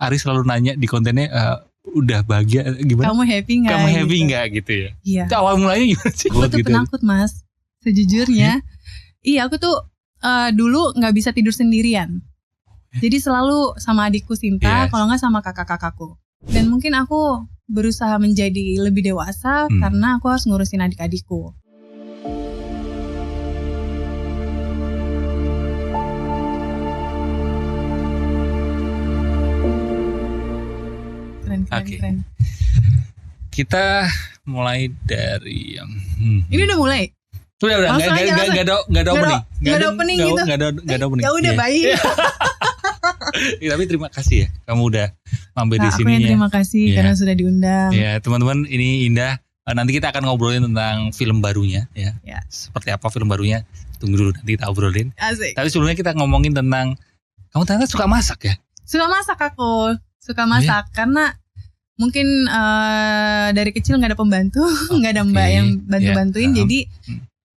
Ari selalu nanya di kontennya, udah bahagia gimana? Kamu happy nggak? Kamu happy nggak gitu ya? Iya. Itu awal mulanya gimana sih? Aku tuh gitu. penakut Mas, sejujurnya. Iya, aku tuh dulu nggak bisa tidur sendirian. Jadi selalu sama adikku Sinta, kalau nggak sama kakak-kakakku. Dan mungkin aku berusaha menjadi lebih dewasa karena aku harus ngurusin adik-adikku. Keren. Kita mulai dari Ini udah mulai? Udah nggak ada opening. Nggak ada opening gitu. Nggak ada opening. Ya udah baik. Ya, tapi terima kasih ya kamu udah mampir di sini. Aku yang terima kasih karena sudah diundang. Ya teman-teman, ini Indah. Nanti kita akan ngobrolin tentang film barunya ya. Seperti apa film barunya? Tunggu dulu, nanti kita obrolin. Asik. Tapi sebelumnya kita ngomongin tentang, kamu ternyata suka masak ya? Suka masak aku. Suka masak karena mungkin dari kecil nggak ada pembantu, nggak ada mbak yang bantu-bantuin. Jadi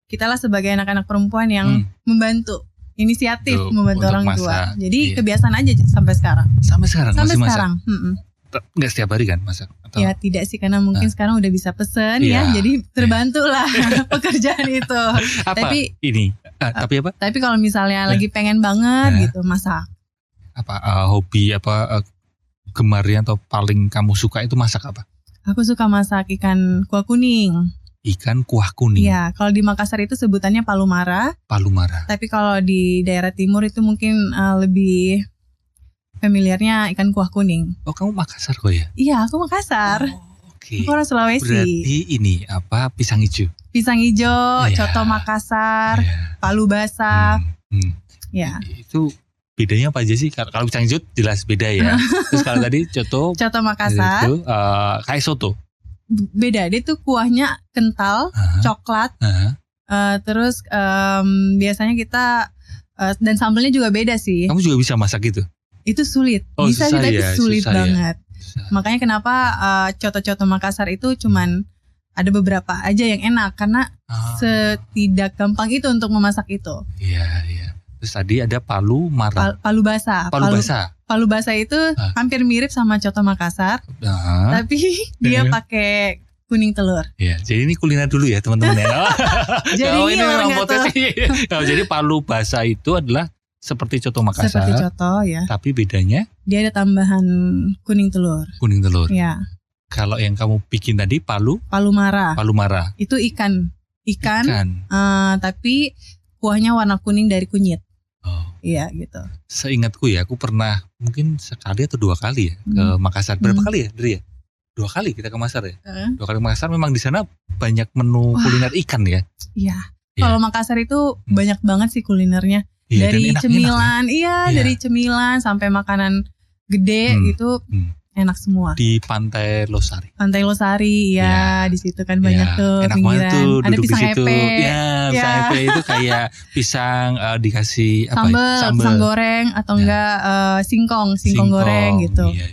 kita lah sebagai anak-anak perempuan yang membantu, inisiatif membantu orang tua. Jadi kebiasaan aja sampai sekarang. Sampai sekarang sampai masih sekarang. masak? Nggak setiap hari kan masak? Atau? Ya tidak sih, karena mungkin sekarang udah bisa pesen ya, jadi terbantu lah pekerjaan itu. Tapi ini? Tapi apa? Tapi kalau misalnya lagi pengen banget gitu masak. Apa hobi apa? Gemarnya atau paling kamu suka itu masak apa? Aku suka masak ikan kuah kuning. Ikan kuah kuning. Iya, kalau di Makassar itu sebutannya palumara. Palumara. Tapi kalau di daerah timur itu mungkin lebih familiarnya ikan kuah kuning. Oh, kamu Makassar kok ya? Iya, aku Makassar. Oke. Aku orang Sulawesi. Berarti ini apa? Pisang hijau. Pisang hijau, coto Makassar, palu basah. Ya. Itu bedanya apa aja sih? Kalau pisang hijau jelas beda ya. Terus kalau tadi coto Makassar itu kayak soto. Beda, dia tuh kuahnya kental, coklat. Terus biasanya kita dan sambelnya juga beda sih. Kamu juga bisa masak gitu? Itu sulit. Bisa sih, tapi sulit banget. Makanya kenapa coto-coto Makassar itu cuman ada beberapa aja yang enak, karena setidak gampang itu untuk memasak itu. Iya. Terus tadi ada palu mara. Palu basah. Palu basah itu hampir mirip sama coto Makassar, tapi dia pakai kuning telur. Ya, jadi ini kuliner dulu ya teman-teman ya. Jadi ini memang potensi. Jadi palu basah itu adalah seperti coto Makassar. Seperti coto ya. Tapi bedanya? Dia ada tambahan kuning telur. Kuning telur. Ya. Kalau yang kamu bikin tadi palumara. Palumara. Itu ikan. Tapi kuahnya warna kuning dari kunyit. Iya gitu. Seingatku ya, aku pernah mungkin sekali atau 2 kali ya ke Makassar. Berapa kali ya, Dri ya? 2 kali kita ke Makassar ya. 2 kali ke Makassar, memang di sana banyak menu kuliner ikan ya. Iya. Kalau Makassar itu banyak banget sih kulinernya. Dari cemilan, dari cemilan sampai makanan gede gitu, enak semua. Di Pantai Losari. Pantai Losari, di situ kan banyak tuh enak pinggiran. Tuh, ada pisang epe. Pisang epe itu kayak pisang dikasih sambal goreng atau enggak singkong goreng gitu. Iya.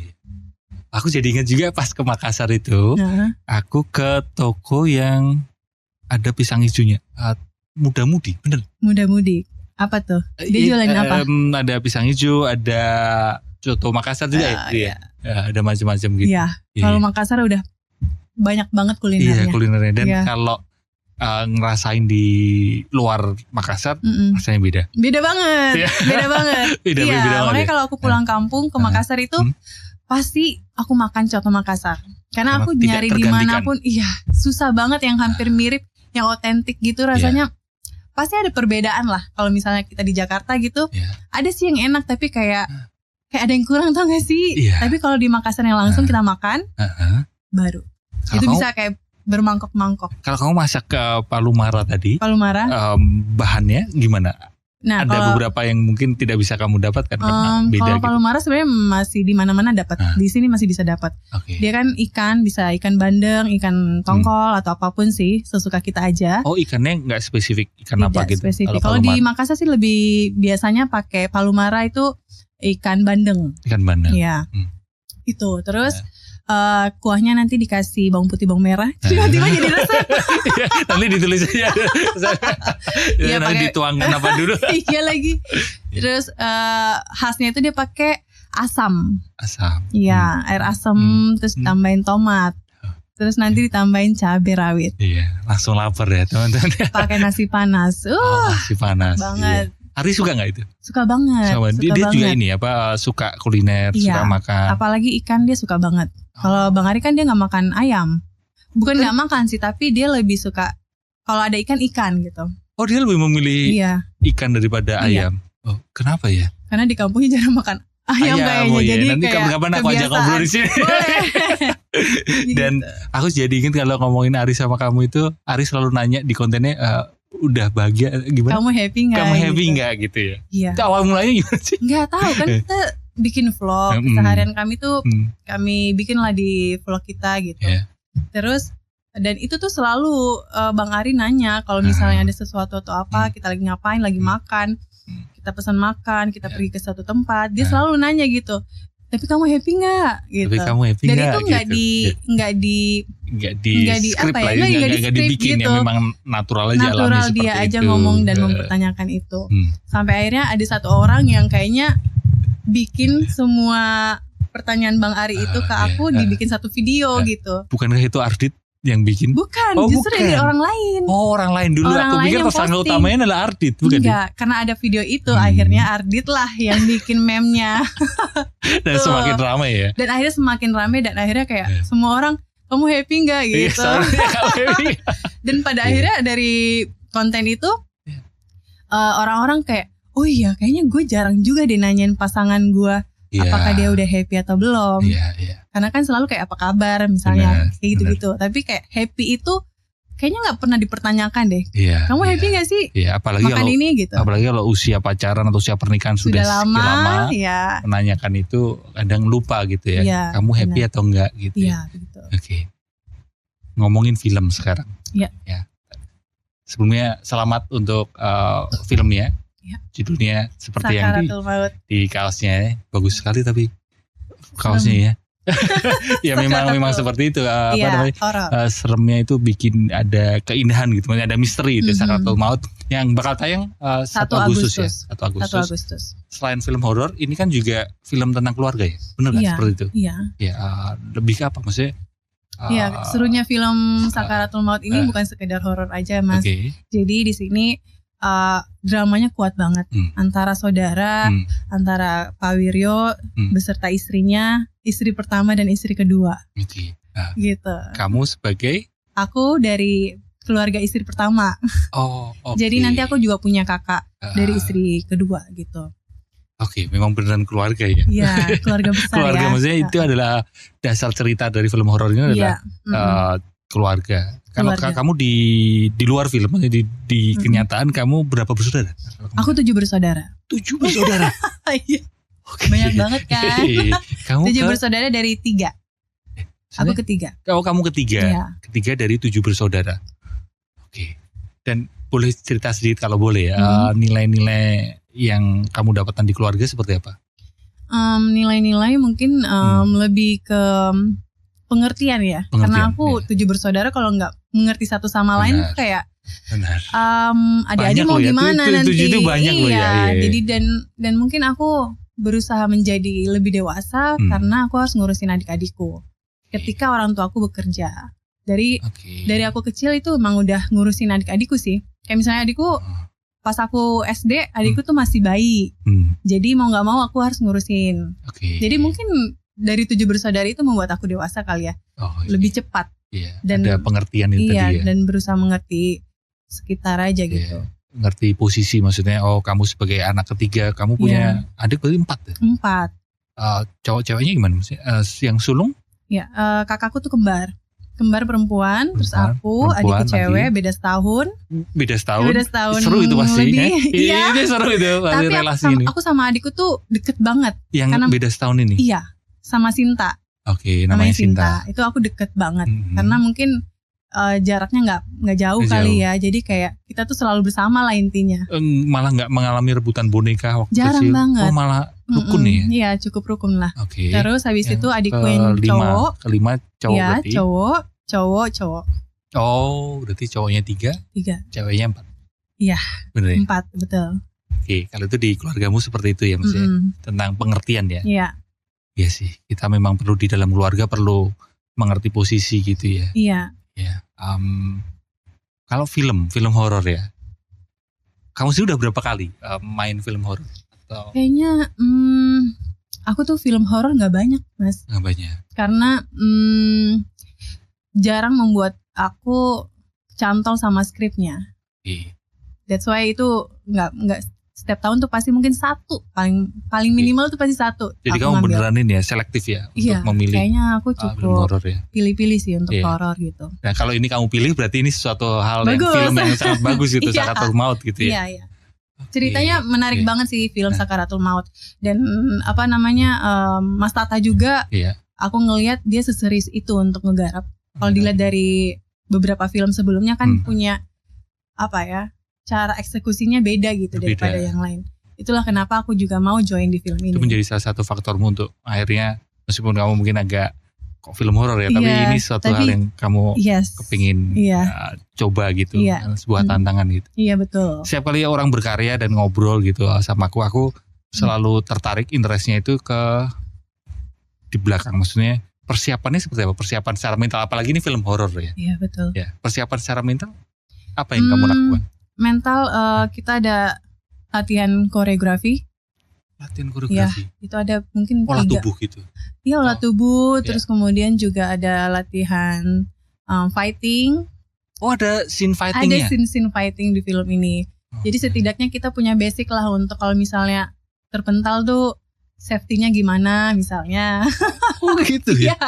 Aku jadi ingat juga pas ke Makassar itu, aku ke toko yang ada pisang hijaunya. Muda-mudi, bener? Muda-mudi. Apa tuh? Dia jualan apa? Ada pisang hijau, ada coto Makassar juga ya. Ada macam-macam gitu. Iya. Kalau Makassar udah banyak banget kulinernya. Iya, kulinernya. Dan kalau ngerasain di luar Makassar, rasanya beda. Beda banget. Beda banget. Beda banget. Makanya kalau aku pulang kampung ke Makassar itu pasti aku makan coto Makassar. Karena aku nyari dimanapun, susah banget yang hampir mirip, yang otentik gitu rasanya. Pasti ada perbedaan lah. Kalau misalnya kita di Jakarta gitu, ada sih yang enak tapi kayak ada yang kurang, tau gak sih? Tapi kalau di Makassar yang langsung kita makan, baru. Kalo itu bisa kayak bermangkok-mangkok. Kalau kamu masak ke palumara tadi, bahannya gimana? Nah, ada beberapa yang mungkin tidak bisa kamu dapatkan karena beda kalau gitu. palumara sebenarnya masih di mana-mana dapat. Di sini masih bisa dapat. Dia kan ikan, bisa ikan bandeng, ikan tongkol atau apapun sih, sesuka kita aja. Oh, ikannya nggak spesifik ikan apa gitu? Spesifik. Kalau di Makassar sih lebih biasanya pakai palumara itu ikan bandeng. Ikan bandeng. Iya. Itu. Terus kuahnya nanti dikasih bawang putih, bawang merah. Tiba-tiba jadi resep. Nanti ditulis aja. Nanti dituangkan apa dulu. Iya lagi. Terus khasnya itu dia pakai asam. Asam. Iya, air asam terus tambahin tomat. Terus nanti ditambahin cabai rawit. Iya, langsung lapar ya teman-teman. Pakai nasi panas. Nasi panas. Banget. Iya. Ari suka nggak itu? Suka banget. Dia juga ini suka kuliner, suka makan. Apalagi ikan dia suka banget. Kalau Bang Ari kan dia nggak makan ayam. Bukan nggak makan sih, tapi dia lebih suka kalau ada ikan gitu. Oh, dia lebih memilih ikan daripada ayam. Oh, kenapa ya? Karena di kampungnya jarang makan ayam kayaknya. Jadi nanti kapan-kapan aku ajak ngobrol di sini. Dan aku jadi ingat kalau ngomongin Ari sama kamu itu, Ari selalu nanya di kontennya, udah bahagia gimana? Kamu happy nggak? Kamu happy nggak gitu ya? Iya. Itu awal mulanya gimana sih? Nggak tahu kan, kita bikin vlog seharian kami tuh kami bikin lah di vlog kita gitu. Terus dan itu tuh selalu Bang Ari nanya kalau misalnya ada sesuatu atau apa, kita lagi ngapain, lagi makan, kita pesan makan, kita pergi ke suatu tempat, dia selalu nanya gitu. Tapi kamu happy nggak? Gitu. Tapi kamu happy dan nggak? Dan itu nggak di script lah, nggak dibikin gitu. Ya, memang natural aja, natural alami dia seperti aja itu. Ngomong dan mempertanyakan itu. Sampai akhirnya ada satu orang yang kayaknya bikin semua pertanyaan Bang Ari itu ke aku dibikin satu video gitu. Bukankah itu Ardit yang bikin? Bukan, justru dari orang lain. Oh, orang lain dulu. Aku pikir tersangka utamanya adalah Ardit, bukan? Enggak, karena ada video itu akhirnya Ardit lah yang bikin meme-nya. Dan semakin ramai ya. Dan akhirnya semakin ramai dan akhirnya kayak semua orang, kamu happy nggak gitu? Dan pada akhirnya dari konten itu orang-orang kayak, oh iya kayaknya gue jarang juga deh nanyain pasangan gue. Apakah dia udah happy atau belum? Karena kan selalu kayak apa kabar misalnya kayak gitu-gitu. Tapi kayak happy itu kayaknya nggak pernah dipertanyakan deh. Kamu happy nggak sih? Apalagi makan kalau ini gitu. Apalagi kalau usia pacaran atau usia pernikahan sudah lama menanyakan itu kadang lupa gitu ya. Kamu happy atau enggak gitu. Begitu. Oke. Ngomongin film sekarang. Ya. Sebelumnya selamat untuk filmnya. Judulnya seperti Sakaratul yang di kaosnya bagus sekali tapi kaosnya ya. Ya memang seperti itu seremnya itu bikin ada keindahan gitu, ada misteri itu Sakaratul Maut yang bakal tayang 1 Agustus ya. 1 Agustus. Selain film horor, ini kan juga film tentang keluarga ya. Benar kan seperti itu? Ya, lebih ke apa maksudnya? Serunya film Sakaratul Maut ini bukan sekedar horor aja, Mas. Jadi di sini dramanya kuat banget antara saudara, antara Pak Wiryo beserta istrinya, istri pertama dan istri kedua. Gitu. Kamu sebagai? Aku dari keluarga istri pertama. Jadi nanti aku juga punya kakak dari istri kedua gitu. Memang beneran keluarga ya? Iya, keluarga besar. Keluarga maksudnya itu adalah dasar cerita dari film horor ini adalah keluarga. Kalau kamu di luar film, di kenyataan kamu berapa bersaudara? Aku 7 bersaudara. 7 bersaudara? Banyak banget kan? Kamu 7 bersaudara dari 3. Aku ketiga. Kamu ketiga? Ketiga dari 7 bersaudara. Dan boleh cerita sedikit kalau boleh ya, nilai-nilai yang kamu dapatkan di keluarga seperti apa? Nilai-nilai mungkin lebih ke pengertian ya. Karena aku 7 bersaudara, kalau nggak mengerti satu sama lain kayak adik-adik mau gimana nanti. 7 itu banyak loh ya. Jadi dan mungkin aku berusaha menjadi lebih dewasa karena aku harus ngurusin adik-adikku. Ketika orang tua aku bekerja. Dari aku kecil itu emang udah ngurusin adik-adikku sih. Kayak misalnya adikku pas aku SD, adikku tuh masih bayi. Jadi mau nggak mau aku harus ngurusin. Jadi mungkin dari 7 bersaudara itu membuat aku dewasa kali ya. Lebih cepat. Dan ada pengertian itu tadi ya. Dan berusaha mengerti sekitar aja gitu. Ngerti posisi, maksudnya kamu sebagai anak ketiga, kamu punya adik berarti 4 ya? 4. Cowok-ceweknya gimana maksudnya? Yang sulung? Kakakku tuh kembar perempuan, terus aku adikku cewek, beda setahun. Seru itu pasti. Ini seru itu tapi relasi ini. Aku sama adikku tuh deket banget. Yang karena, beda setahun ini? Iya, sama Sinta. Namanya Sinta. Itu aku deket banget karena mungkin jaraknya nggak jauh kali ya. Jadi kayak kita tuh selalu bersama lah intinya. Malah nggak mengalami rebutan boneka waktu jarang kecil. Banget. Malah rukun nih ya? Iya, cukup rukun lah. Terus habis itu adikku yang cowok. Kelima cowok berarti? Iya, cowok. Berarti cowoknya 3, ceweknya 4. Iya, bener ya? 4, betul. Kalau itu di keluargamu seperti itu ya maksudnya? Tentang pengertian ya? Iya. Iya sih, kita memang perlu di dalam keluarga perlu mengerti posisi gitu ya. Iya. Ya. Kalau film horor ya, kamu sih udah berapa kali main film horor? Atau? Kayaknya aku tuh film horor nggak banyak, Mas. Nggak banyak. Karena jarang membuat aku cantol sama skripnya. That's why itu nggak setiap tahun tuh pasti mungkin satu, paling minimal tuh pasti satu. Jadi kamu beneran ini ya selektif ya untuk memilih. Kayaknya aku cukup ya. Pilih-pilih sih untuk horor gitu. Nah kalau ini kamu pilih berarti ini suatu hal yang film yang sangat bagus gitu, Sakaratul Maut gitu ya. Iya. Ceritanya menarik banget sih film Sakaratul Maut. Dan Mas Tata juga, aku ngelihat dia seserius itu untuk ngegarap. Kalau dilihat dari beberapa film sebelumnya kan punya cara eksekusinya beda gitu daripada yang lain. Itulah kenapa aku juga mau join di film ini. Itu menjadi salah satu faktormu untuk akhirnya, meskipun kamu mungkin agak kok film horor ya, tapi ini suatu hal yang kamu kepingin coba gitu, sebuah tantangan gitu. Iya betul. Setiap kali orang berkarya dan ngobrol gitu sama aku selalu tertarik interestnya itu ke di belakang, maksudnya persiapannya seperti apa? Persiapan secara mental, apalagi ini film horor ya. Iya betul. Ya, persiapan secara mental apa yang kamu lakukan? Mental kita ada latihan koreografi. Latihan koreografi? Ya, itu ada mungkin olah tubuh gitu? Iya olah tubuh, terus kemudian juga ada latihan fighting. Oh ada scene fightingnya? Ada scene fighting di film ini. Jadi setidaknya kita punya basic lah untuk kalau misalnya terpental tuh safety-nya gimana misalnya. Oh gitu ya?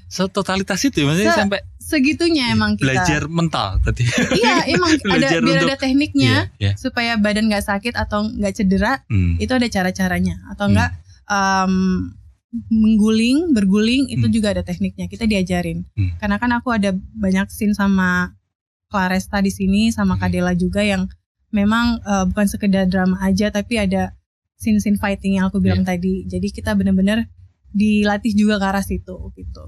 Totalitas itu maksudnya sampai segitunya emang kita belajar mental berarti. Iya emang ada tekniknya supaya badan gak sakit atau gak cedera. Itu ada cara-caranya. Atau enggak berguling itu juga ada tekniknya, kita diajarin. Karena kan aku ada banyak scene sama Claresta di sini sama Kadela juga yang memang bukan sekedar drama aja, tapi ada scene fighting yang aku bilang tadi. Jadi kita benar-benar dilatih juga ke arah situ gitu.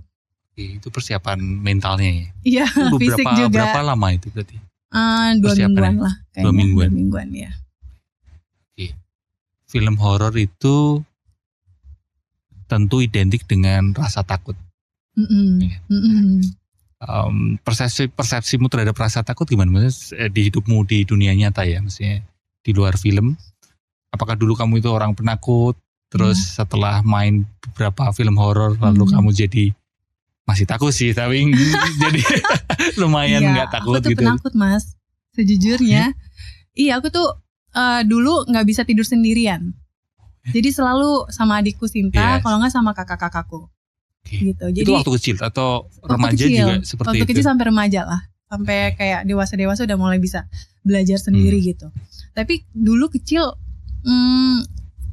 Itu persiapan mentalnya ya? Iya, fisik juga. Berapa lama itu berarti? 2 mingguan lah kayaknya. 2 mingguan ya. Film horor itu tentu identik dengan rasa takut. Persepsimu terhadap rasa takut gimana? Maksudnya di hidupmu di dunia nyata ya, maksudnya di luar film. Apakah dulu kamu itu orang penakut, terus setelah main beberapa film horor lalu kamu jadi masih takut sih, tapi jadi lumayan nggak takut gitu. Aku tuh penakut Mas, sejujurnya. Iya aku tuh dulu nggak bisa tidur sendirian. Jadi selalu sama adikku Sinta, kalau nggak sama kakak-kakakku. Gitu. Jadi itu waktu kecil atau remaja juga seperti waktu itu? Waktu kecil sampai remaja lah, sampai kayak dewasa udah mulai bisa belajar sendiri gitu. Tapi dulu kecil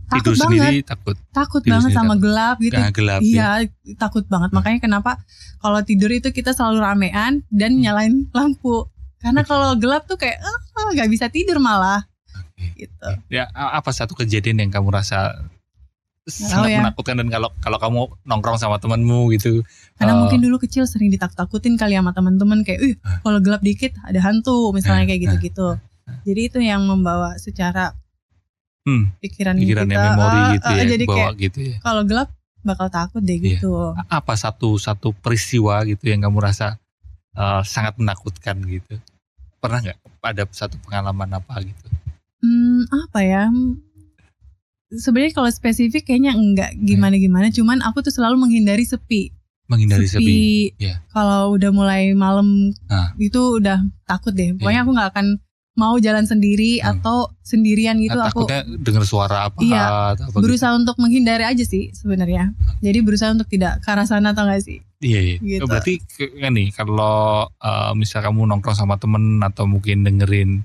takut tidur banget, takut banget sama gelap gitu. Gelap, iya, takut banget. Makanya kenapa kalau tidur itu kita selalu ramean dan nyalain lampu. Karena kalau gelap tuh kayak nggak bisa tidur malah. Gitu. Ya apa satu kejadian yang kamu rasa sangat menakutkan dan kalau kamu nongkrong sama temanmu gitu? Karena mungkin dulu kecil sering ditakut-takutin kali sama teman-teman kayak, kalau gelap dikit ada hantu misalnya kayak gitu-gitu. Jadi itu yang membawa secara pikiran kita, memori gitu ya, jadi bawa kayak, gitu ya. Kalau gelap bakal takut deh gitu. Apa satu peristiwa gitu yang kamu rasa sangat menakutkan gitu? Pernah nggak ada satu pengalaman apa gitu? Apa ya? Sebenarnya kalau spesifik kayaknya enggak gimana-gimana. Cuman aku tuh selalu menghindari sepi. Menghindari sepi. Kalau udah mulai malam itu udah takut deh. Pokoknya aku nggak akan mau jalan sendiri atau sendirian gitu. Takutnya dengar suara apa? Apa berusaha gitu. Untuk menghindari aja sih sebenarnya. Jadi berusaha untuk tidak ke arah sana atau nggak sih? Iya. Gitu. Berarti kan nih kalau misal kamu nongkrong sama temen atau mungkin dengerin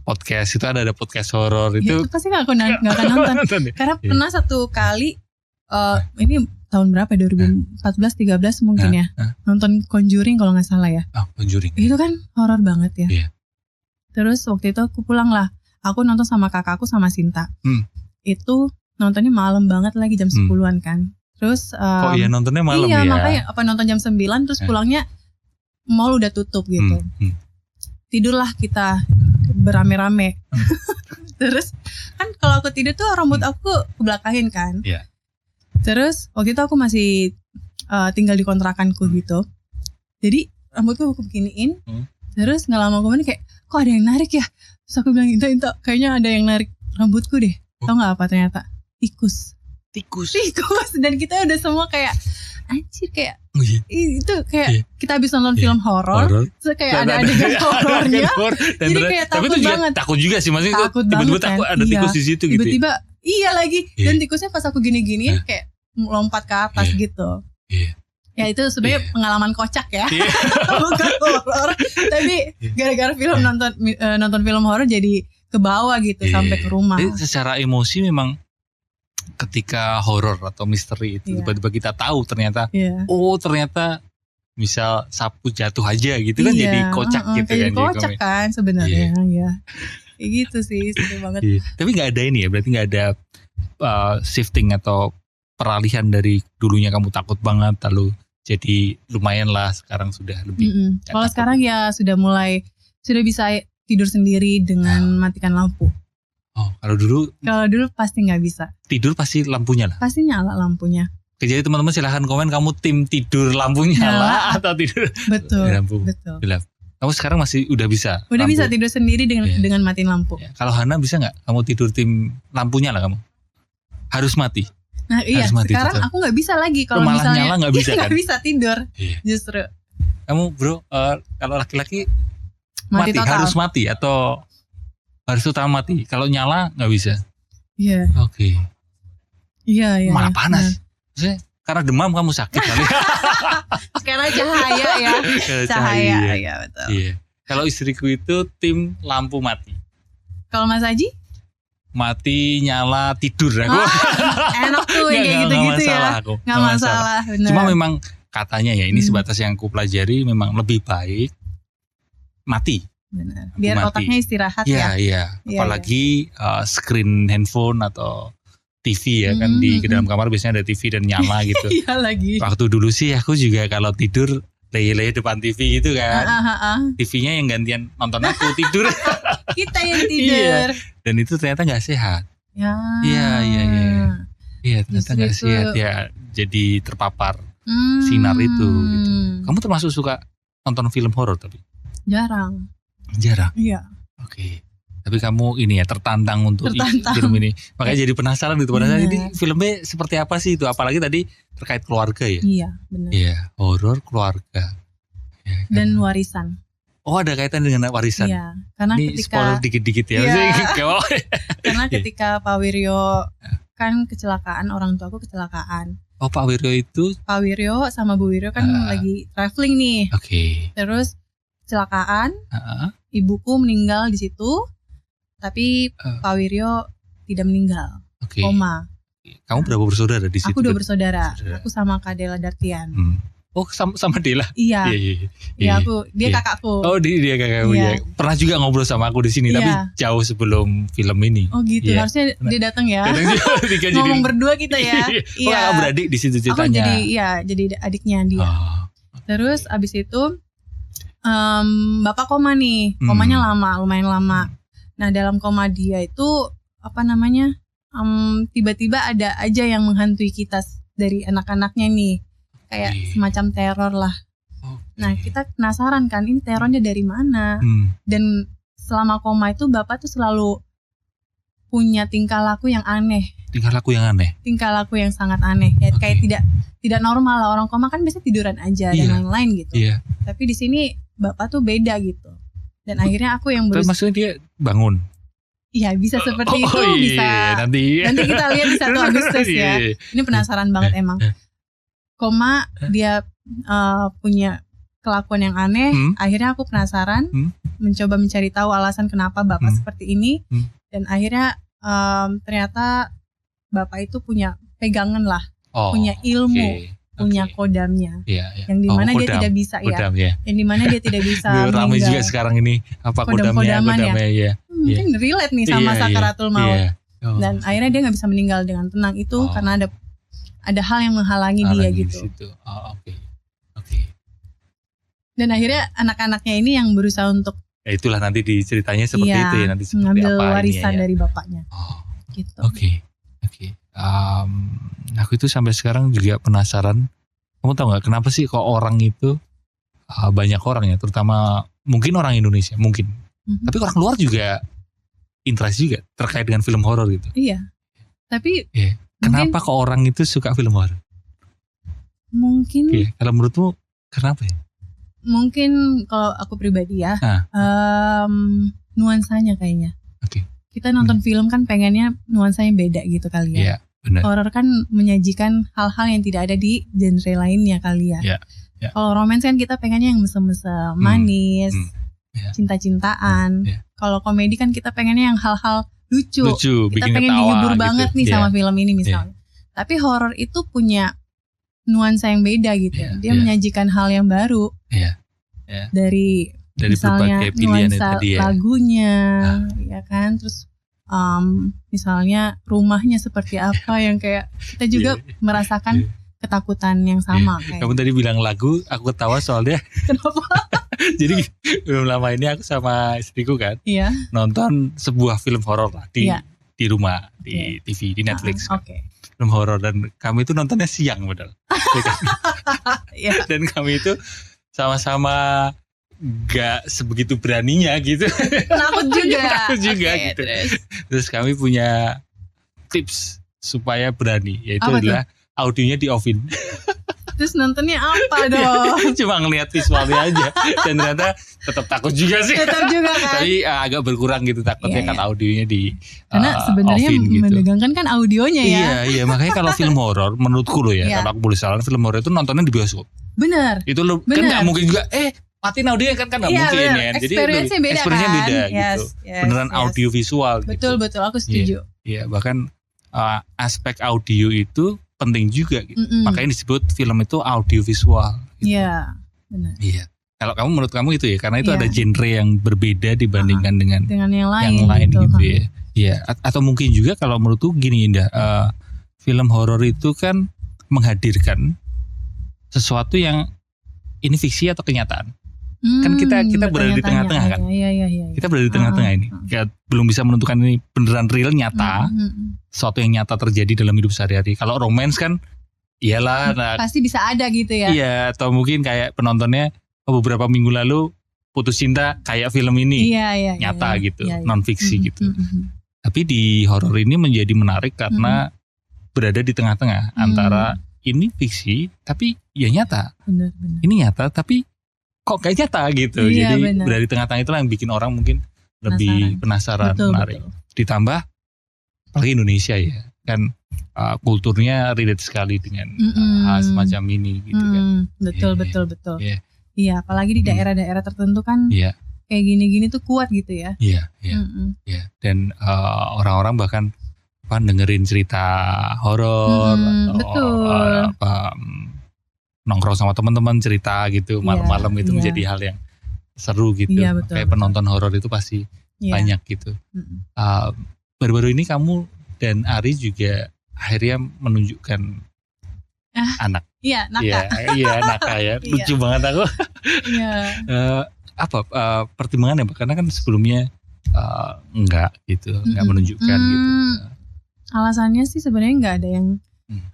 podcast itu ada podcast horor itu pasti gak akan nonton. Karena pernah satu kali ini tahun berapa 2014-13 mungkin ya nonton Conjuring kalau nggak salah ya. Conjuring itu kan horor banget ya. Terus waktu itu aku pulang lah, aku nonton sama kakakku sama Sinta. Itu nontonnya malam banget lagi jam 10-an kan. Terus kok iya nontonnya malam ya? Iya makanya nonton jam 9 terus pulangnya mall udah tutup gitu. Tidurlah kita berame-rame. Terus kan kalau aku tidur tuh rambut aku kebelakahin kan. Terus waktu itu aku masih tinggal di kontrakanku gitu. Jadi rambutku aku beginiin. Terus gak lama kemudian kayak, kok ada yang narik ya? Terus aku bilang, Into, kayaknya ada yang narik rambutku deh. Tau gak apa ternyata? Tikus. Dan kita udah semua kayak, anjir kayak, itu kayak kita habis nonton film horor. Terus kayak ada adegan horornya. Jadi kayak takut banget. Takut juga sih, maksudnya tiba-tiba takut ada tikus di situ gitu. Tiba-tiba iya lagi. Dan tikusnya pas aku gini-giniin kayak lompat ke atas gitu. Ya itu sebenarnya pengalaman kocak ya. Bukan horor, tapi gara-gara film nonton film horor jadi ke bawah gitu sampai ke rumah. Jadi secara emosi memang ketika horor atau misteri itu tiba-tiba kita tahu ternyata ternyata misal sapu jatuh aja gitu kan jadi kocak gitu kan. Jadi kocak kan sebenarnya ya. Kayak gitu sih, seru banget. Tapi nggak ada ini ya, berarti nggak ada shifting atau peralihan dari dulunya kamu takut banget lalu jadi lumayan lah sekarang sudah lebih. Kalau sekarang ya sudah bisa tidur sendiri dengan matikan lampu. Oh, kalau dulu pasti nggak bisa. Tidur pasti lampunya lah. Pasti nyala lampunya. Oke, jadi teman-teman silahkan komen kamu tim tidur lampunya nyala atau tidur lampu gelap. Kamu sekarang masih udah bisa. Udah bisa tidur sendiri dengan matiin lampu. Ya. Kalau Hana bisa nggak? Kamu tidur tim lampunya lah kamu. Harus mati. Nah iya, sekarang aku gak bisa lagi kalau misalnya nyala gak bisa kan? Gak bisa tidur justru. Kamu bro, kalau laki-laki mati harus mati atau harus utama mati? Kalau nyala gak bisa? Iya. Oke. Iya. Malah panas. Maksudnya karena demam kamu sakit kali. Karena cahaya ya. Cahaya, ya betul. Iya. Kalau istriku itu tim lampu mati. Kalau Mas Haji? Mati, nyala, tidur aku. Enak tuh yang kayak gitu-gitu ya. Gak masalah, bener. Cuma memang katanya ya, ini sebatas yang aku pelajari memang lebih baik mati. Bener. Biar otaknya istirahat ya. Iya. Apalagi screen handphone atau TV ya kan di dalam kamar biasanya ada TV dan nyala gitu. Iya lagi. Waktu dulu sih aku juga kalau tidur leye-leye depan TV gitu kan. TV-nya yang gantian nonton aku tidur. Kita yang tidur. Dan itu ternyata gak sehat. Iya ternyata gak sehat ya. Jadi terpapar sinar itu gitu. Kamu termasuk suka nonton film horor tapi? Jarang. Iya. Oke. Tapi kamu ini ya tertantang untuk film ini. Makanya jadi penasaran gitu. Penasaran ini filmnya seperti apa sih itu. Apalagi tadi terkait keluarga ya. Iya benar. Iya horor keluarga. Ya, dan warisan. Oh ada kaitan dengan warisan. Iya. Karena ini ketika spoiler dikit-dikit ya. Karena ketika Pak Wiryo kan kecelakaan, orang tuaku kecelakaan. Oh Pak Wiryo itu? Pak Wiryo sama Bu Wiryo kan lagi traveling nih. Oke. Terus kecelakaan, ibuku meninggal di situ. Tapi Pak Wiryo tidak meninggal, koma. Kamu berapa bersaudara di situ? Aku 2 bersaudara. Aku sama Kak Dela Dartian. Oh sama Dela? Iya. Dia kakakku. Oh dia kakakku ya. Pernah juga ngobrol sama aku di sini, tapi jauh sebelum film ini. Oh gitu. Harusnya dia datang ya. Ngomong berdua kita ya. Oh kakak beradik di situ ceritanya. Aku jadi adiknya dia. Terus abis itu bapak koma nih. Komanya lumayan lama. Nah dalam koma dia itu tiba-tiba ada aja yang menghantui kita dari anak-anaknya nih, kayak semacam teror lah. Nah kita penasaran kan ini terornya dari mana. Dan selama koma itu bapak tuh selalu punya tingkah laku yang aneh. Tingkah laku yang sangat aneh. Kayak tidak normal lah, orang koma kan biasanya tiduran aja dan lain-lain gitu. Tapi di sini bapak tuh beda gitu. Dan akhirnya aku yang berusaha. Maksudnya dia bangun? Iya bisa seperti itu. Bisa. Nanti kita lihat di 1 Agustus ya. Ini penasaran banget emang. Koma dia punya kelakuan yang aneh. Akhirnya aku penasaran. Mencoba mencari tahu alasan kenapa bapak seperti ini. Dan akhirnya ternyata bapak itu punya pegangan lah. Punya ilmu. Punya kodamnya, yang dimana dia tidak bisa yang dimana dia tidak bisa meninggal. Ramai juga sekarang ini apa kodamnya ya. Mungkin relate nih sama sakaratul maut. Dan akhirnya dia nggak bisa meninggal dengan tenang itu karena ada hal yang menghalangi dia gitu. Oke. Dan akhirnya anak-anaknya ini yang berusaha untuk itulah nanti diceritanya seperti itu ya nanti seperti mengambil apa warisan dari bapaknya. Gitu. Oke. Aku itu sampai sekarang juga penasaran. Kamu tahu nggak kenapa sih kok orang itu banyak orang ya, terutama mungkin orang Indonesia mungkin, tapi orang luar juga interest juga terkait dengan film horor gitu. Iya. Tapi kenapa kok orang itu suka film horor? Mungkin. Kalau menurutmu kenapa ya? Mungkin kalau aku pribadi ya, nuansanya kayaknya. Kita nonton film kan pengennya nuansanya beda gitu kali ya. Horor kan menyajikan hal-hal yang tidak ada di genre lainnya kali ya. Kalau romance kan kita pengennya yang mesem-mesem, manis, cinta-cintaan. Kalau komedi kan kita pengennya yang hal-hal lucu. Kita pengen dihibur gitu banget nih sama film ini misalnya. Tapi horor itu punya nuansa yang beda gitu. Dia menyajikan hal yang baru. Dari misalnya nuansa lagunya, ya kan, terus misalnya rumahnya seperti apa yang kayak kita juga merasakan ketakutan yang sama. Kamu tadi bilang lagu, aku ketawa soalnya. Kenapa? Jadi belum lama ini aku sama istriku kan nonton sebuah film horor lah di rumah, di TV, di Netflix. Film horor, dan kami itu nontonnya siang padahal. Dan kami itu sama-sama gak sebegitu beraninya gitu. Takut juga gitu. Terus kami punya tips supaya berani, yaitu adalah audionya di offin. Terus nontonnya apa dong? Cuma ngeliat visualnya aja. Dan ternyata tetap takut juga sih. Tetap juga kan. Tapi agak berkurang gitu takutnya kan audionya di karena sebenarnya menegangkan kan audionya ya. Iya makanya kalau film horor menurutku loh ya, kalau aku boleh saran, film horor itu nontonnya di bioskop. Benar. Itu lo kan gak mungkin juga matiin audionya kan gak mungkin ya. Jadi experience-nya beda gitu. Beneran audio visual gitu. Betul aku setuju. Iya bahkan aspek audio itu penting juga gitu. Makanya disebut film itu audio visual gitu. Iya, benar. Iya. Kalau kamu, menurut kamu itu ya, karena itu ada genre yang berbeda dibandingkan dengan yang lain gitu ya. Iya, atau mungkin juga kalau menurutku gini Indah, film horor itu kan menghadirkan sesuatu yang ini fiksi atau kenyataan. Kan kita berada di tengah-tengah kan. Iya. Kita berada di tengah-tengah ini. Kita belum bisa menentukan ini beneran real nyata. Sesuatu yang nyata terjadi dalam hidup sehari-hari. Kalau romance kan iyalah pasti bisa ada gitu ya. Iya, atau mungkin kayak penontonnya beberapa minggu lalu putus cinta kayak film ini. Iya, nyata gitu, non fiksi gitu. Tapi di horor ini menjadi menarik karena berada di tengah-tengah antara ini fiksi tapi ya nyata. Benar. Ini nyata tapi kok kayak nyata gitu. Jadi dari tengah-tengah itulah yang bikin orang mungkin lebih penasaran, menarik. Ditambah apalagi Indonesia ya, kan kulturnya relate sekali dengan hal semacam ini gitu kan. Betul. Iya, apalagi di daerah-daerah tertentu kan kayak gini-gini tuh kuat gitu ya. Iya. Dan orang-orang bahkan dengerin cerita horor atau nongkrong sama teman-teman cerita gitu malam-malam itu menjadi hal yang seru gitu. Kayak penonton horor itu pasti banyak gitu. Baru-baru ini kamu dan Ari juga akhirnya menunjukkan anak. Iya, Naka. Iya, Naka ya. Lucu banget aku. Apa pertimbangannya? Karena kan sebelumnya enggak gitu, enggak menunjukkan gitu. Alasannya sih sebenarnya enggak ada yang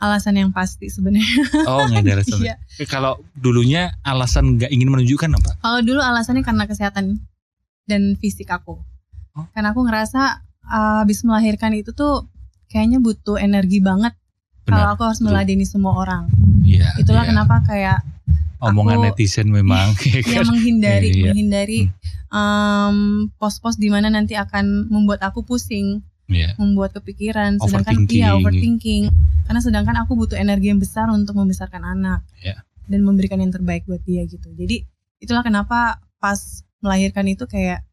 alasan yang pasti sebenarnya. Oh, nggak ada alasan. Kalau dulunya alasan nggak ingin menunjukkan apa? Kalau dulu alasannya karena kesehatan dan fisik aku. Karena aku ngerasa habis melahirkan itu tuh kayaknya butuh energi banget. Kalau aku harus meladeni semua orang. Itulah kenapa kayak omongan netizen memang. Ya menghindari pos-pos di mana nanti akan membuat aku pusing. Membuat kepikiran, sedangkan overthinking. Karena sedangkan aku butuh energi yang besar untuk membesarkan anak dan memberikan yang terbaik buat dia gitu. Jadi itulah kenapa pas melahirkan itu kayak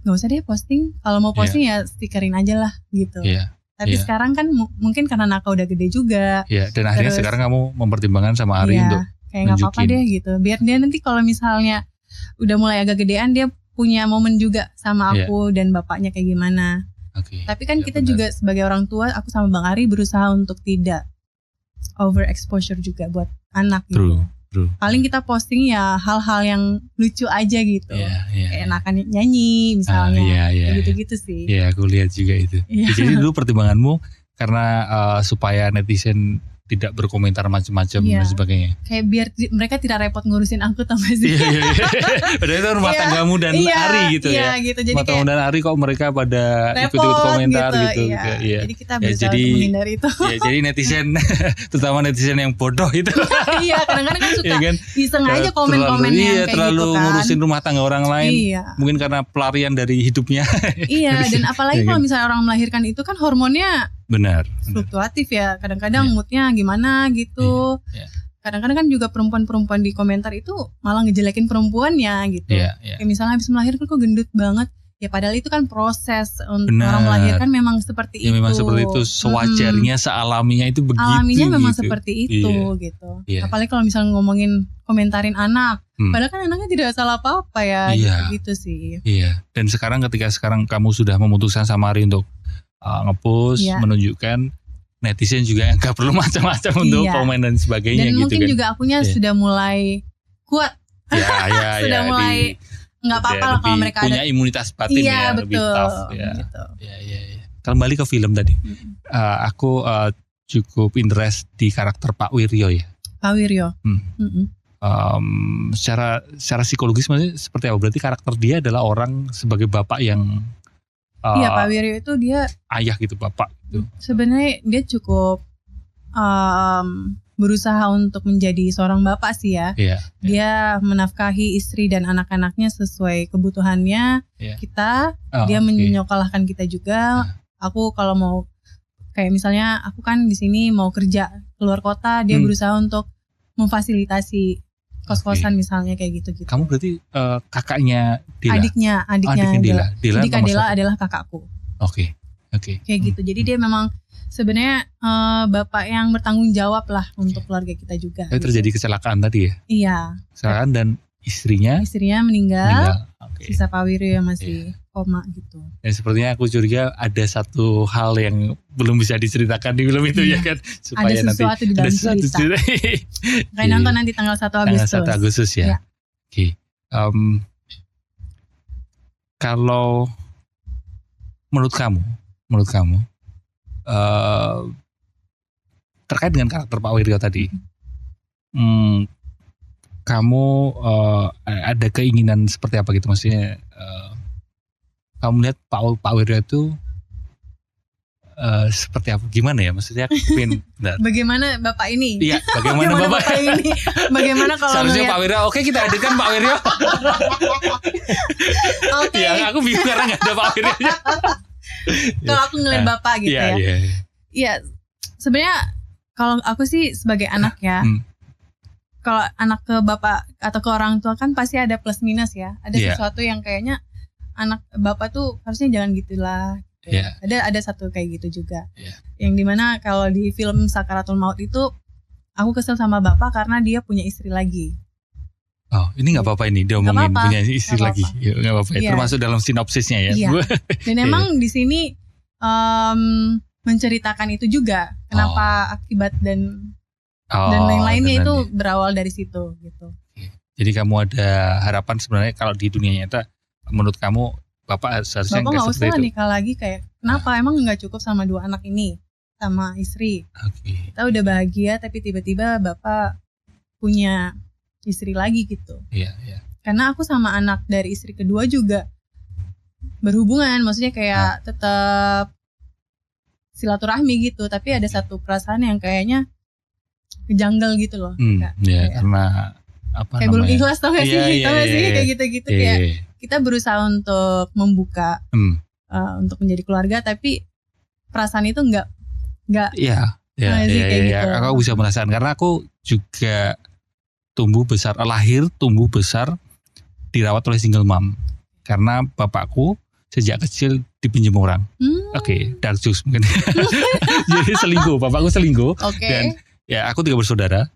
nggak usah deh posting. Kalau mau posting ya stikerin aja lah gitu. Tapi sekarang kan mungkin karena Naka udah gede juga. Dan akhirnya sekarang kamu mempertimbangkan sama Ari untuk kayak nggak apa-apa deh gitu. Biar dia nanti kalau misalnya udah mulai agak gedean dia punya momen juga sama aku dan bapaknya kayak gimana. Tapi kan kita juga sebagai orang tua, aku sama Bang Ari berusaha untuk tidak overexposure juga buat anak gitu. Paling kita posting ya hal-hal yang lucu aja gitu. Kayak enakan nyanyi misalnya. Gitu-gitu sih. Iya, aku lihat juga itu. Jadi dulu pertimbanganmu karena supaya netizen tidak berkomentar macam-macam dan sebagainya. Kayak biar mereka tidak repot ngurusin aku, tau gak sih? Iya. Padahal itu rumah tanggamu dan Ari gitu ya. Gitu. Jadi rumah tanggamu dan Ari kok mereka pada ikut-ikut komentar gitu. Jadi kita berusaha untuk menghindari itu. Jadi netizen, terutama netizen yang bodoh itu. Iya, kadang-kadang kan suka iseng aja komen-komen yang kayak terlalu gitu kan. Ngurusin rumah tangga orang lain. Mungkin karena pelarian dari hidupnya. Iya, dan apalagi kalau misalnya orang melahirkan itu kan hormonnya benar fluktuatif ya, kadang-kadang moodnya gimana gitu. Kadang-kadang kan juga perempuan-perempuan di komentar itu malah ngejelekin perempuannya gitu. Kayak misalnya habis melahirkan kok gendut banget. Ya padahal itu kan proses untuk orang melahirkan memang seperti itu. Memang seperti itu, sewajarnya, sealaminya itu begitu. Alaminya memang seperti itu gitu. Apalagi kalau misalnya ngomongin komentarin anak, padahal kan anaknya tidak salah apa-apa ya, gitu sih. Iya. Dan ketika sekarang kamu sudah memutuskan sama Ari untuk nge-post, menunjukkan, netizen juga gak perlu macam-macam untuk komen dan sebagainya. Dan gitu mungkin juga akunya sudah mulai kuat. Sudah mulai nggak apa-apa lah kalau mereka punya imunitas batin lebih tough. Gitu. Kembali ke film tadi, aku cukup interest di karakter Pak Wiryo ya. Pak Wiryo. Secara psikologis maksudnya seperti apa? Berarti karakter dia adalah orang sebagai bapak yang Pak Wiryo itu dia ayah gitu, bapak gitu. Sebenarnya dia cukup berusaha untuk menjadi seorang bapak sih ya. Dia menafkahi istri dan anak-anaknya sesuai kebutuhannya kita. Dia menyekolahkan kita juga. Aku kalau mau kayak misalnya aku kan di sini mau kerja keluar kota, dia berusaha untuk memfasilitasi kos-kosan misalnya kayak gitu-gitu. Kamu berarti kakaknya Dila? Adiknya Dila. Dila adalah kakakku. Oke. Kayak gitu. Jadi dia memang sebenarnya bapak yang bertanggung jawab lah untuk keluarga kita juga. Tapi terjadi kecelakaan tadi ya? Iya. Kecelakaan dan istrinya meninggal. Sisa Pak Wiryo yang masih koma gitu. Dan sepertinya aku curiga ada satu hal yang belum bisa diceritakan di film itu ya kan, supaya ada sesuatu di dalam cerita. Kayak nonton nanti tanggal 1 Agustus. Tanggal 1 Agustus ya. Oke. Kalau menurut kamu terkait dengan karakter Pak Wiryo tadi, kamu ada keinginan seperti apa gitu, maksudnya kamu lihat Pak Wiryo itu seperti apa, gimana ya, maksudnya bagaimana bapak ini? Iya, bagaimana bapak ini? Bagaimana kalau seharusnya Pak Wiryo, kita hadirkan Pak Wiryo. Ya, aku bingung karena nggak ada Pak Wiryo. Kalau aku ngeliat bapak gitu ya. Iya, sebenarnya kalau aku sih sebagai anak ya. Kalau anak ke bapak atau ke orang tua kan pasti ada plus minus ya. Ada sesuatu yang kayaknya anak bapak tuh harusnya jangan gitulah. Gitu. Ada satu kayak gitu juga. Yang dimana kalau di film Sakaratul Maut itu aku kesel sama bapak karena dia punya istri lagi. Oh, ini nggak apa-apa ini dia ngomongin punya istri lagi. Nggak apa-apa. Termasuk dalam sinopsisnya ya. Dan emang di sini menceritakan itu juga kenapa akibat dan lain-lainnya itu berawal dari situ gitu. Jadi kamu ada harapan sebenarnya kalau di dunia nyata, menurut kamu bapak seharusnya nggak usah nikah lagi, kayak kenapa emang nggak cukup sama 2 anak ini sama istri? Kita udah bahagia tapi tiba-tiba bapak punya istri lagi gitu. Karena aku sama anak dari istri kedua juga berhubungan, maksudnya kayak tetap silaturahmi gitu, tapi ada satu perasaan yang kayaknya kejanggal gitu loh. Karena apa kayak namanya? Belum ikhlas tau gak sih? Kayak gitu-gitu kayak kita berusaha untuk membuka untuk menjadi keluarga, tapi perasaan itu enggak. Iya. Aku bisa merasakan karena aku juga lahir tumbuh besar dirawat oleh single mom. Karena bapakku sejak kecil dipinjam orang. Dark jokes mungkin. Jadi bapakku selingkuh. Dan ya aku 3 bersaudara,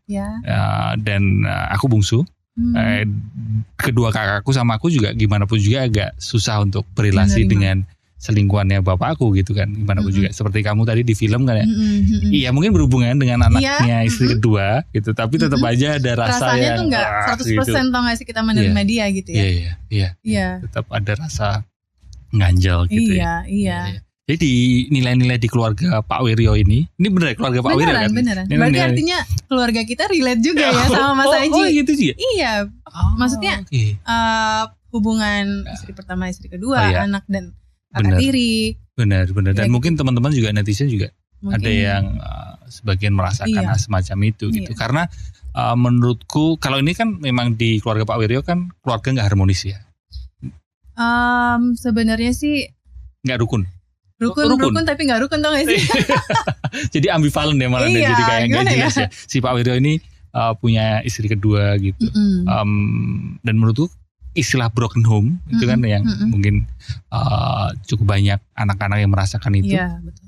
dan aku bungsu. Kedua kakakku sama aku juga gimana pun juga agak susah untuk berrelasi dengan selingkuhannya bapakku gitu kan. Gimana pun juga seperti kamu tadi di film kan ya. Iya mungkin berhubungan dengan anaknya istri kedua gitu, tapi tetap aja ada rasa rasanya yang tuh nggak 100% gitu. Tau gak sih kita menerima dia gitu ya. Iya. Tetap ada rasa ganjal gitu Iya. Jadi nilai-nilai di keluarga Pak Wiryo ini benar keluarga Pak Wiryo kan? Beneran. Berarti artinya keluarga kita relate juga ya sama Mas Aji. Oh gitu sih. Iya. Maksudnya hubungan istri pertama, istri kedua, anak dan kakak tiri. Benar. Dan mungkin teman-teman juga netizen juga mungkin ada yang sebagian merasakan semacam itu gitu. Karena menurutku kalau ini kan memang di keluarga Pak Wiryo kan keluarga nggak harmonis ya. Sebenarnya sih nggak rukun tapi nggak rukun tau gak sih? Jadi ambivalen ya malah jadi kayak nggak jelas ya. Si Pak Wiryo ini punya istri kedua gitu. Dan menurutku istilah broken home itu kan yang mungkin cukup banyak anak-anak yang merasakan itu. Iya, betul.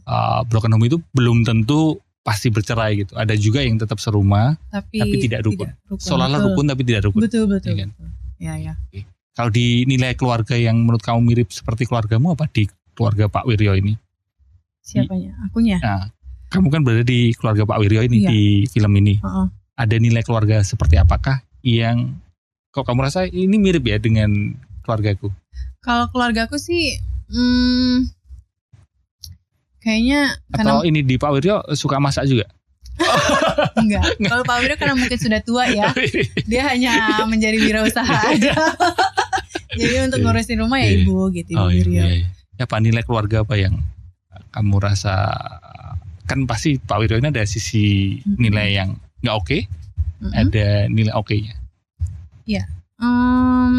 Broken home itu belum tentu pasti bercerai gitu. Ada juga yang tetap serumah tapi tidak rukun. Seolah-olah rukun tapi tidak rukun. Betul. Ya kan? Ya. Kalau di nilai keluarga yang menurut kamu mirip seperti keluargamu apa di keluarga Pak Wiryo ini? Siapanya? Akunya? Nah, kamu kan berada di keluarga Pak Wiryo ini di film ini. Ada nilai keluarga seperti apakah yang kok kamu rasa ini mirip ya dengan keluargaku? Kalau keluargaku sih kayaknya atau ini di Pak Wiryo suka masak juga? Enggak. Kalau Pak Wiryo karena mungkin sudah tua ya. Dia hanya menjadi wirausaha aja. Jadi untuk ngurusin rumah ya ibu gitu, Ibu Wiryo. Ya Pak, nilai keluarga apa yang kamu rasa, kan pasti Pak Wiryo ini ada sisi nilai yang nggak oke, ada nilai oke-nya. Iya.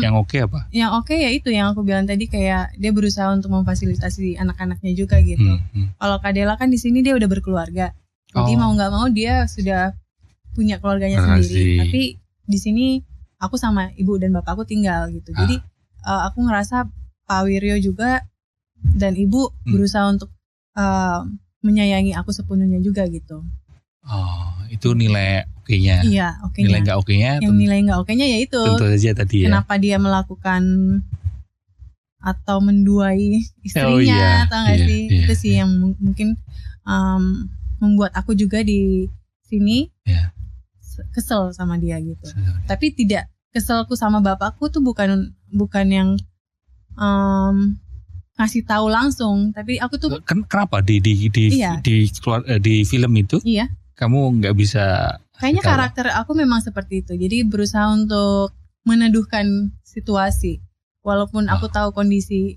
Yang oke apa? Yang oke ya itu yang aku bilang tadi, kayak dia berusaha untuk memfasilitasi anak-anaknya juga gitu. Kalau Kadela kan di sini dia udah berkeluarga, jadi mau nggak mau dia sudah punya keluarganya sendiri. Tapi di sini aku sama ibu dan bapakku tinggal gitu. Jadi aku ngerasa Pak Wiryo juga dan ibu berusaha untuk menyayangi aku sepenuhnya juga gitu. Oh, itu nilai oke-nya. Iya, oke-nya. Nilai nggak oke-nya. Yang nilai nggak oke-nya ya itu. Tentu saja tadi ya. Kenapa dia melakukan atau menduai istrinya, atau nggak sih? Itu sih yang mungkin membuat aku juga di sini kesel sama dia gitu. Tapi tidak, keselku sama bapakku tuh bukan yang ngasih tahu langsung, tapi aku tuh kenapa di film itu kamu nggak bisa, kayaknya karakter aku memang seperti itu, jadi berusaha untuk meneduhkan situasi walaupun aku tahu kondisi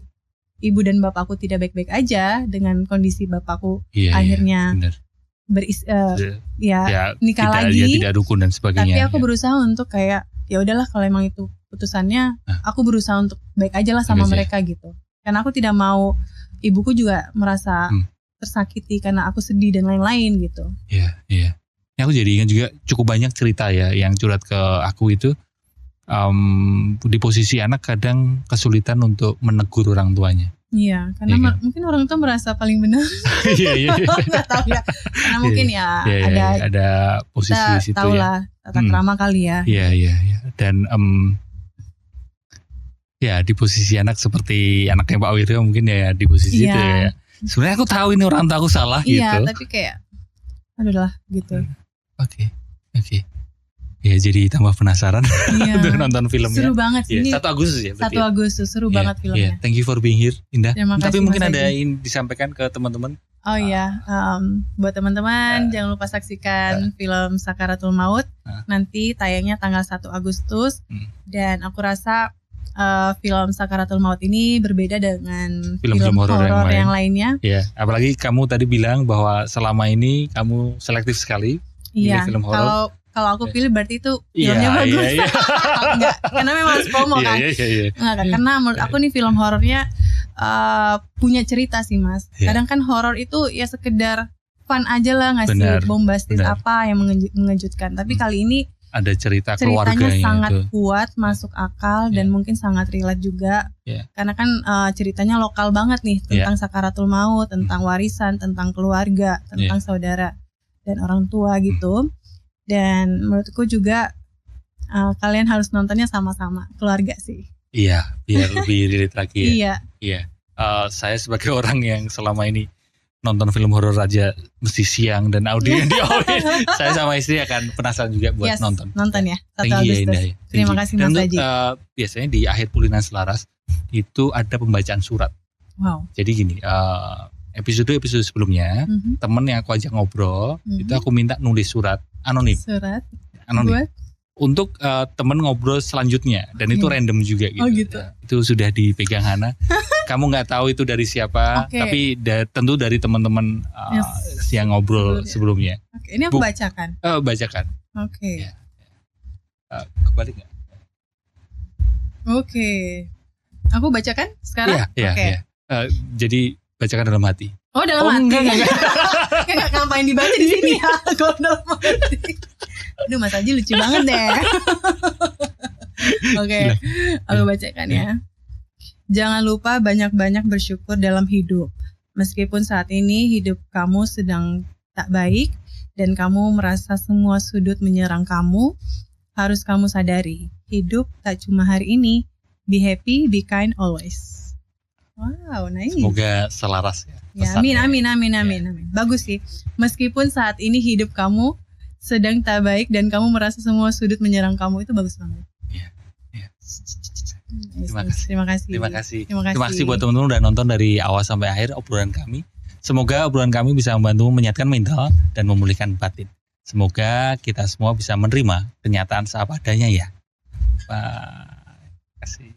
ibu dan bapakku tidak baik-baik aja, dengan kondisi bapakku akhirnya nikah lagi, tidak rukun dan sebagainya. Tapi aku berusaha untuk kayak ya udahlah, kalau emang itu putusannya, aku berusaha untuk baik aja lah sama mereka gitu. Karena aku tidak mau ibuku juga merasa tersakiti karena aku sedih dan lain-lain gitu. Iya. Ini aku jadi ingat juga cukup banyak cerita ya yang curhat ke aku itu. Di posisi anak kadang kesulitan untuk menegur orang tuanya. Iya, karena mungkin orang tua merasa paling benar. Iya. Nggak tahu ya. Karena mungkin ada posisi kita situ tahu lah tata krama kali ya. Iya. Dan ya di posisi anak seperti anaknya Pak Wiryo mungkin ya di posisi itu ya. Sebenarnya aku tahu ini orang tua aku salah gitu. Iya, tapi kayak aduh lah gitu. Oke. Ya jadi tambah penasaran untuk nonton filmnya. Seru banget sih. 1 Agustus ya. 1 Agustus seru banget filmnya. Thank you for being here, Indah. Tapi mungkin ada yang disampaikan ke teman-teman. Oh iya, buat teman-teman jangan lupa saksikan film Sakaratul Maut. Nanti tayangnya tanggal 1 Agustus. Dan aku rasa film Sakaratul Maut ini berbeda dengan film horor yang lainnya. Iya, apalagi kamu tadi bilang bahwa selama ini kamu selektif sekali pilih film horor. Kalau aku pilih berarti itu filmnya bagus. Iya. Enggak, karena memang FOMO kan. Iya. Enggak, karena menurut aku nih film horornya punya cerita sih Mas. Kadang kan horor itu ya sekedar fun aja lah, ngasih bombastis apa yang mengejutkan. Tapi kali ini ada ceritanya sangat kuat, masuk akal dan mungkin sangat relate juga. Karena kan ceritanya lokal banget nih, tentang sakaratul maut, tentang warisan, tentang keluarga, tentang saudara dan orang tua gitu. Dan menurutku juga kalian harus nontonnya sama-sama keluarga sih. Iya, biar lebih relate lagi ya. Iya. Saya sebagai orang yang selama ini nonton film horor aja mesti siang dan audio yang diawin. Saya sama istri akan penasaran juga buat nonton. Nonton ya, 1 Agustus. Terima kasih Mas Haji. Biasanya di akhir Pulinan Selaras itu ada pembacaan surat. Wow. Jadi gini, episode sebelumnya, temen yang aku ajak ngobrol, itu aku minta nulis surat anonim. Buat? Untuk temen ngobrol selanjutnya, dan itu random juga gitu. Oh gitu. Itu sudah dipegang Hana. Kamu nggak tahu itu dari siapa, tapi tentu dari teman-teman yang ngobrol sebelumnya. Ini aku bacakan. Bacakan. Ya. Kebalik nggak? Aku bacakan sekarang. Iya. Jadi bacakan dalam hati. Oh, dalam hati. Enggak ngapain dibaca di sini ya? Kalau dalam hati. Aduh, Mas Aji lucu banget deh. Aku bacakan ya. Jangan lupa banyak-banyak bersyukur dalam hidup. Meskipun saat ini hidup kamu sedang tak baik dan kamu merasa semua sudut menyerang kamu, harus kamu sadari, hidup tak cuma hari ini. Be happy, be kind always. Wow, nice. Semoga selaras ya. Amin. Bagus sih. Meskipun saat ini hidup kamu sedang tak baik dan kamu merasa semua sudut menyerang kamu, itu bagus banget. Iya. Terima kasih buat teman-teman udah nonton dari awal sampai akhir obrolan kami. Semoga obrolan kami bisa membantu menyehatkan mental dan memulihkan batin. Semoga kita semua bisa menerima kenyataan seapa adanya ya. Terima kasih.